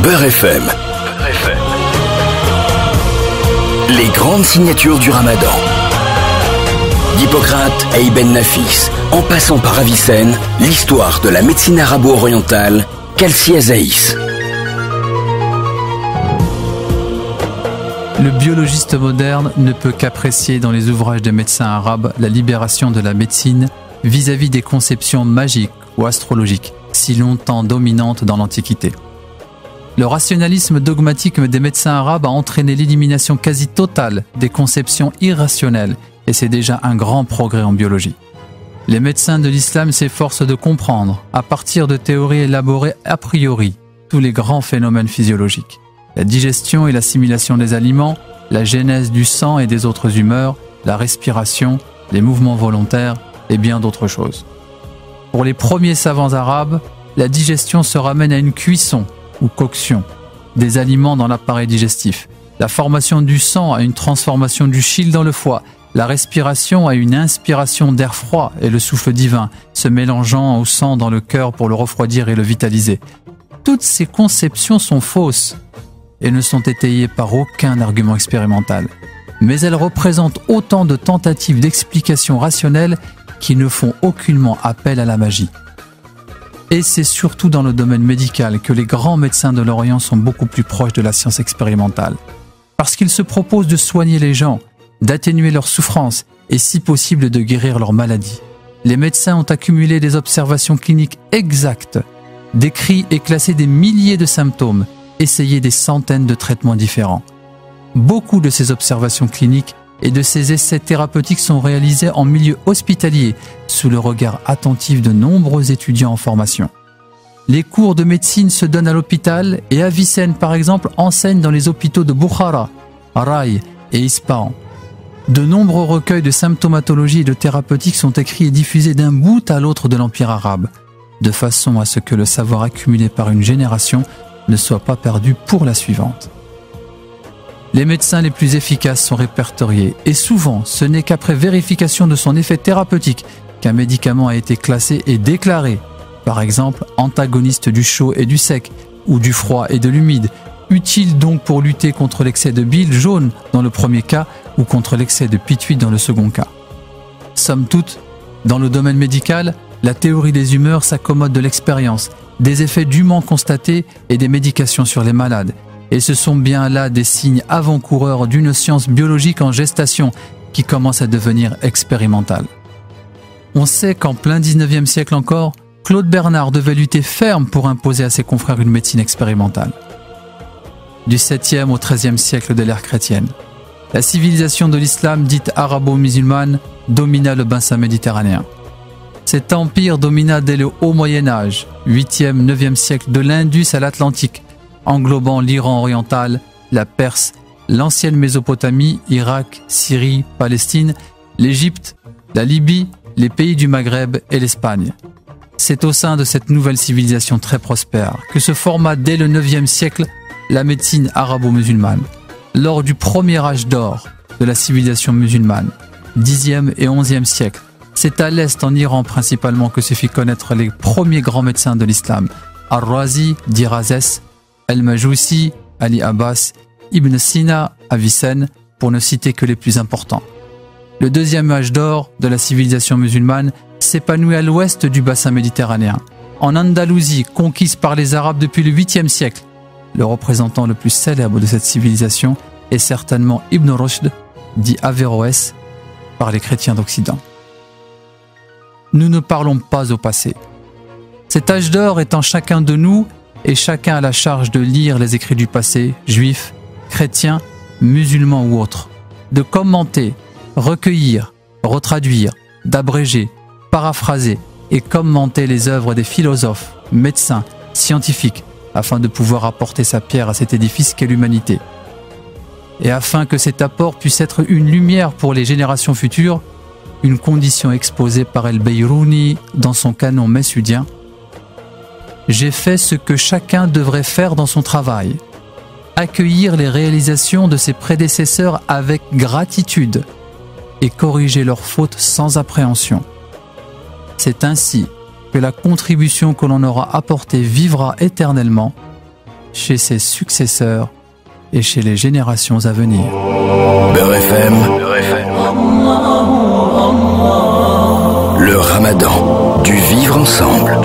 Beurre FM. Les grandes signatures du Ramadan. D'Hippocrate à Ibn Nafis, en passant par Avicenne, l'histoire de la médecine arabo-orientale, Kalsi Azaïs. Le biologiste moderne ne peut qu'apprécier dans les ouvrages des médecins arabes la libération de la médecine vis-à-vis des conceptions magiques ou astrologiques, si longtemps dominantes dans l'Antiquité. Le rationalisme dogmatique des médecins arabes a entraîné l'élimination quasi totale des conceptions irrationnelles, et c'est déjà un grand progrès en biologie. Les médecins de l'islam s'efforcent de comprendre, à partir de théories élaborées a priori, tous les grands phénomènes physiologiques. La digestion et l'assimilation des aliments, la genèse du sang et des autres humeurs, la respiration, les mouvements volontaires et bien d'autres choses. Pour les premiers savants arabes, la digestion se ramène à une cuisson ou coction des aliments dans l'appareil digestif, la formation du sang à une transformation du chyle dans le foie, la respiration à une inspiration d'air froid et le souffle divin se mélangeant au sang dans le cœur pour le refroidir et le vitaliser. Toutes ces conceptions sont fausses et ne sont étayées par aucun argument expérimental. Mais elles représentent autant de tentatives d'explication rationnelle qui ne font aucunement appel à la magie. Et c'est surtout dans le domaine médical que les grands médecins de l'Orient sont beaucoup plus proches de la science expérimentale. Parce qu'ils se proposent de soigner les gens, d'atténuer leurs souffrances et si possible de guérir leurs maladies. Les médecins ont accumulé des observations cliniques exactes, décrit et classé des milliers de symptômes, essayé des centaines de traitements différents. Beaucoup de ces observations cliniques et de ces essais thérapeutiques sont réalisés en milieu hospitalier, sous le regard attentif de nombreux étudiants en formation. Les cours de médecine se donnent à l'hôpital et Avicenne, par exemple, enseigne dans les hôpitaux de Bukhara, Rai et Ispahan. De nombreux recueils de symptomatologie et de thérapeutique sont écrits et diffusés d'un bout à l'autre de l'Empire arabe, de façon à ce que le savoir accumulé par une génération ne soit pas perdu pour la suivante. Les médecins les plus efficaces sont répertoriés et souvent ce n'est qu'après vérification de son effet thérapeutique qu'un médicament a été classé et déclaré, par exemple antagoniste du chaud et du sec ou du froid et de l'humide, utile donc pour lutter contre l'excès de bile jaune dans le premier cas ou contre l'excès de pituite dans le second cas. Somme toute, dans le domaine médical, la théorie des humeurs s'accommode de l'expérience, des effets dûment constatés et des médications sur les malades. Et ce sont bien là des signes avant-coureurs d'une science biologique en gestation qui commence à devenir expérimentale. On sait qu'en plein 19e siècle encore, Claude Bernard devait lutter ferme pour imposer à ses confrères une médecine expérimentale. Du 7e au 13e siècle de l'ère chrétienne, la civilisation de l'islam dite arabo-musulmane domina le bassin méditerranéen. Cet empire domina dès le haut Moyen-Âge, 8e, 9e siècle, de l'Indus à l'Atlantique, englobant l'Iran oriental, la Perse, l'ancienne Mésopotamie, Irak, Syrie, Palestine, l'Égypte, la Libye, les pays du Maghreb et l'Espagne. C'est au sein de cette nouvelle civilisation très prospère que se forma dès le 9e siècle la médecine arabo-musulmane. Lors du premier âge d'or de la civilisation musulmane, 10e et 11e siècle, c'est à l'est en Iran principalement que se fit connaître les premiers grands médecins de l'islam, Ar-Razi, Dirazès, Al-Majousi, Ali Abbas, Ibn Sina, Avicenne, pour ne citer que les plus importants. Le deuxième âge d'or de la civilisation musulmane s'épanouit à l'ouest du bassin méditerranéen, en Andalousie, conquise par les Arabes depuis le 8e siècle. Le représentant le plus célèbre de cette civilisation est certainement Ibn Rushd, dit Averroès, par les chrétiens d'Occident. Nous ne parlons pas au passé. Cet âge d'or est en chacun de nous et chacun a la charge de lire les écrits du passé, juifs, chrétiens, musulmans ou autres, de commenter, recueillir, retraduire, d'abréger, paraphraser et commenter les œuvres des philosophes, médecins, scientifiques, afin de pouvoir apporter sa pierre à cet édifice qu'est l'humanité. Et afin que cet apport puisse être une lumière pour les générations futures, une condition exposée par El-Beyrouni dans son canon messudien: j'ai fait ce que chacun devrait faire dans son travail, accueillir les réalisations de ses prédécesseurs avec gratitude et corriger leurs fautes sans appréhension. C'est ainsi que la contribution que l'on aura apportée vivra éternellement chez ses successeurs et chez les générations à venir. Beurre FM, le Ramadan, du vivre ensemble.